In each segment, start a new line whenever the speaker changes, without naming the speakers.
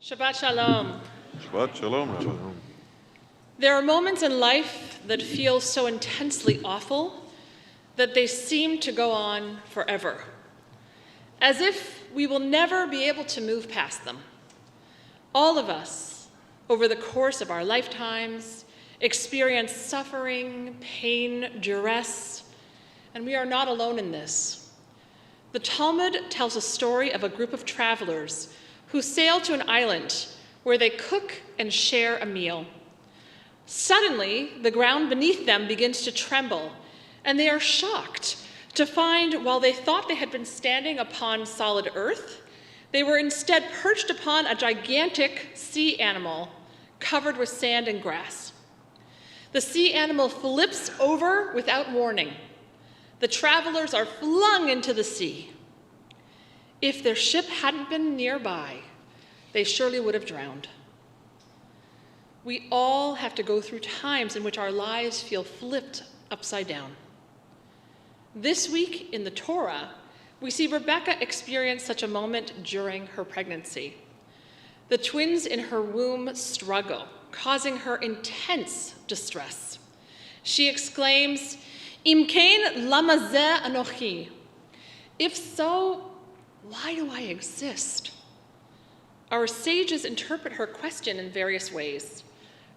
Shabbat Shalom.
Shabbat Shalom, Rabbi.
There are moments in life that feel so intensely awful that they seem to go on forever, as if we will never be able to move past them. All of us, over the course of our lifetimes, experience suffering, pain, duress, and we are not alone in this. The Talmud tells a story of a group of travelers who sail to an island where they cook and share a meal. Suddenly, the ground beneath them begins to tremble, and they are shocked to find while they thought they had been standing upon solid earth, they were instead perched upon a gigantic sea animal covered with sand and grass. The sea animal flips over without warning. The travelers are flung into the sea. If their ship hadn't been nearby, they surely would have drowned. We all have to go through times in which our lives feel flipped upside down. This week in the Torah, we see Rebecca experience such a moment during her pregnancy. The twins in her womb struggle, causing her intense distress. She exclaims, "Im kain lama zeh anochi?" If so, why do I exist? Our sages interpret her question in various ways.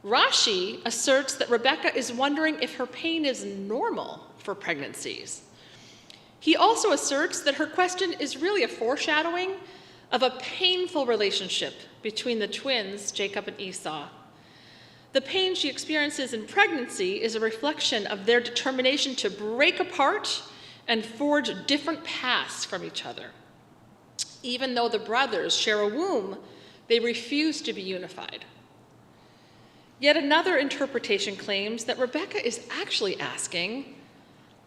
Rashi asserts that Rebecca is wondering if her pain is normal for pregnancies. He also asserts that her question is really a foreshadowing of a painful relationship between the twins, Jacob and Esau. The pain she experiences in pregnancy is a reflection of their determination to break apart and forge different paths from each other. Even though the brothers share a womb, they refuse to be unified. Yet another interpretation claims that Rebecca is actually asking,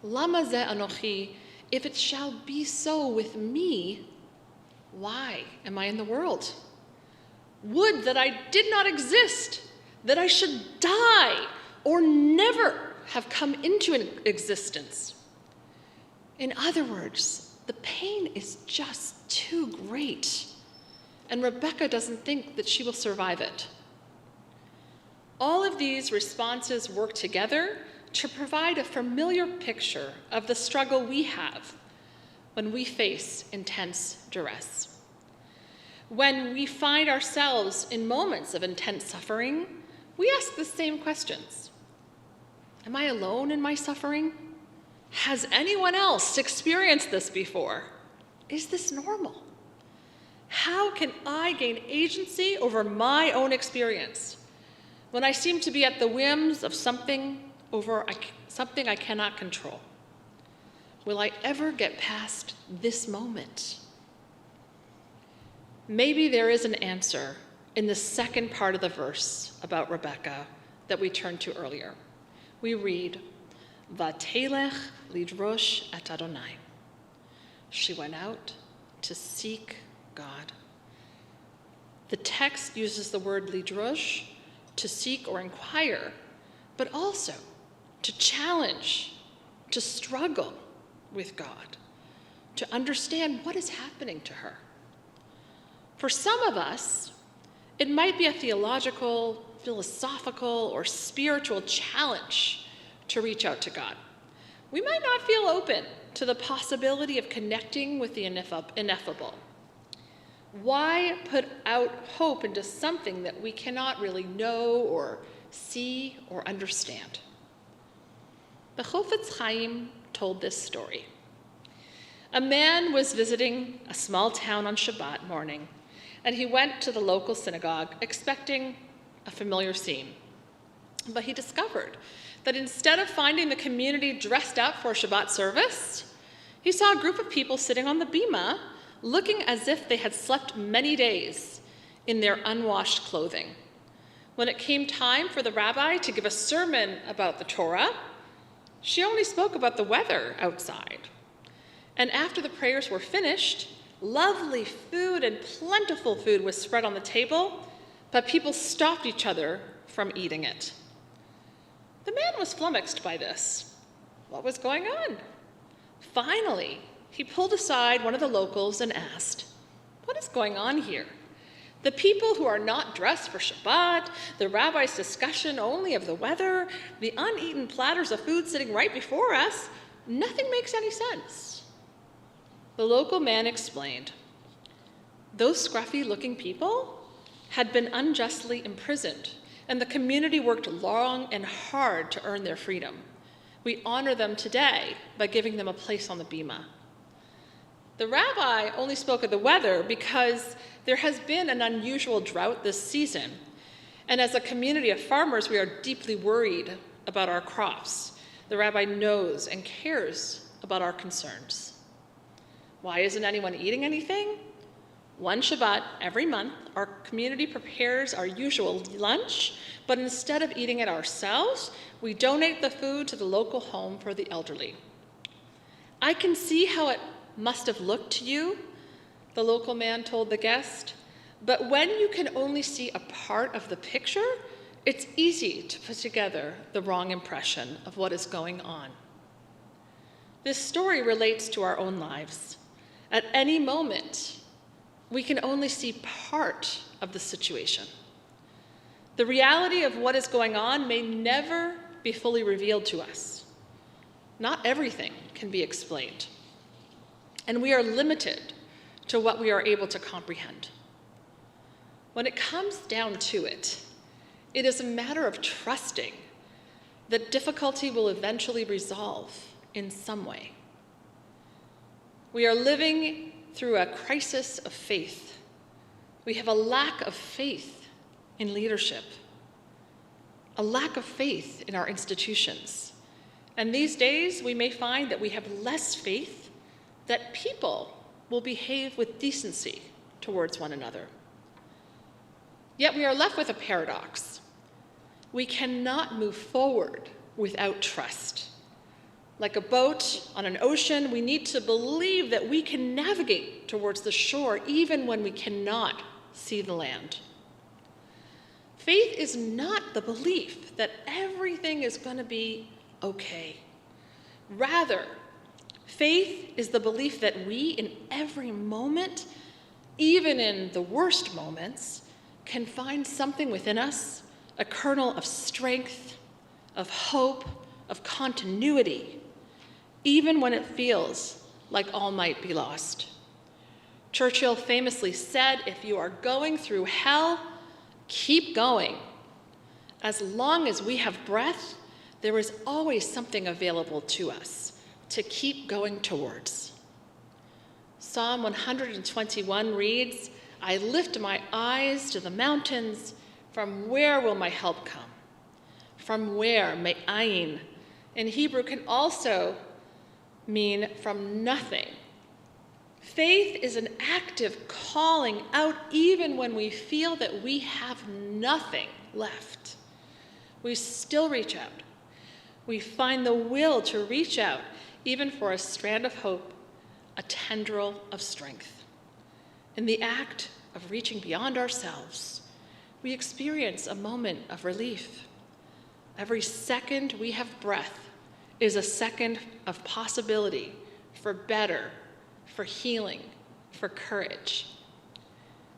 "Lama zeh anochi?" If it shall be so with me, why am I in the world? Would that I did not exist, that I should die or never have come into existence. In other words, the pain is just too great, and Rebecca doesn't think that she will survive it. All of these responses work together to provide a familiar picture of the struggle we have when we face intense duress. When we find ourselves in moments of intense suffering, we ask the same questions. Am I alone in my suffering? Has anyone else experienced this before? Is this normal? How can I gain agency over my own experience when I seem to be at the whims of something I cannot control? Will I ever get past this moment? Maybe there is an answer in the second part of the verse about Rebecca that we turned to earlier. We read, "Vatelech lidrosh et Adonai." She went out to seek God. The text uses the word lidrosh, to seek or inquire, but also to challenge, to struggle with God, to understand what is happening to her. For some of us, it might be a theological, philosophical, or spiritual challenge to reach out to God. We might not feel open to the possibility of connecting with the ineffable. Why put out hope into something that we cannot really know or see or understand? The Chofetz Chaim told this story. A man was visiting a small town on Shabbat morning, and he went to the local synagogue expecting a familiar scene. But he discovered that instead of finding the community dressed up for a Shabbat service, he saw a group of people sitting on the bima looking as if they had slept many days in their unwashed clothing. When it came time for the rabbi to give a sermon about the Torah, she only spoke about the weather outside. And after the prayers were finished, lovely food and plentiful food was spread on the table, but people stopped each other from eating it. The man was flummoxed by this. What was going on? Finally, he pulled aside one of the locals and asked, "What is going on here? The people who are not dressed for Shabbat, the rabbi's discussion only of the weather, the uneaten platters of food sitting right before us, nothing makes any sense. The local man explained, those scruffy-looking people had been unjustly imprisoned, and the community worked long and hard to earn their freedom. We honor them today by giving them a place on the bima. The rabbi only spoke of the weather because there has been an unusual drought this season, and as a community of farmers, we are deeply worried about our crops. The rabbi knows and cares about our concerns. Why isn't anyone eating anything? One Shabbat every month, our community prepares our usual lunch, but instead of eating it ourselves, we donate the food to the local home for the elderly. I can see how it must have looked to you, the local man told the guest, but when you can only see a part of the picture, it's easy to put together the wrong impression of what is going on. This story relates to our own lives. At any moment, we can only see part of the situation. The reality of what is going on may never be fully revealed to us. Not everything can be explained, and we are limited to what we are able to comprehend. When it comes down to it, it is a matter of trusting that difficulty will eventually resolve in some way. We are living through a crisis of faith. We have a lack of faith in leadership, a lack of faith in our institutions. And these days, we may find that we have less faith that people will behave with decency towards one another. Yet we are left with a paradox. We cannot move forward without trust. Like a boat on an ocean, we need to believe that we can navigate towards the shore even when we cannot see the land. Faith is not the belief that everything is going to be okay. Rather, faith is the belief that we, in every moment, even in the worst moments, can find something within us, a kernel of strength, of hope, of continuity, even when it feels like all might be lost. Churchill famously said, if you are going through hell, keep going. As long as we have breath, there is always something available to us to keep going towards. Psalm 121 reads, I lift my eyes to the mountains. From where will my help come? From where? Me'ayin in Hebrew can also mean from nothing. Faith is an active calling out even when we feel that we have nothing left. We still reach out. We find the will to reach out even for a strand of hope, a tendril of strength. In the act of reaching beyond ourselves, we experience a moment of relief. Every second we have breath is a second of possibility for better, for healing, for courage.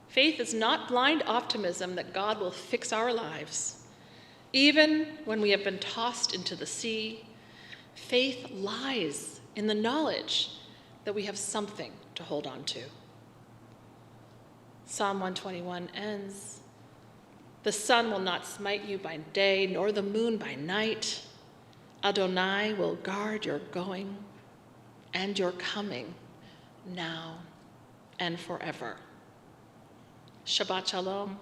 Faith is not blind optimism that God will fix our lives. Even when we have been tossed into the sea, faith lies in the knowledge that we have something to hold on to. Psalm 121 ends, the sun will not smite you by day, nor the moon by night. Adonai will guard your going and your coming now and forever. Shabbat Shalom.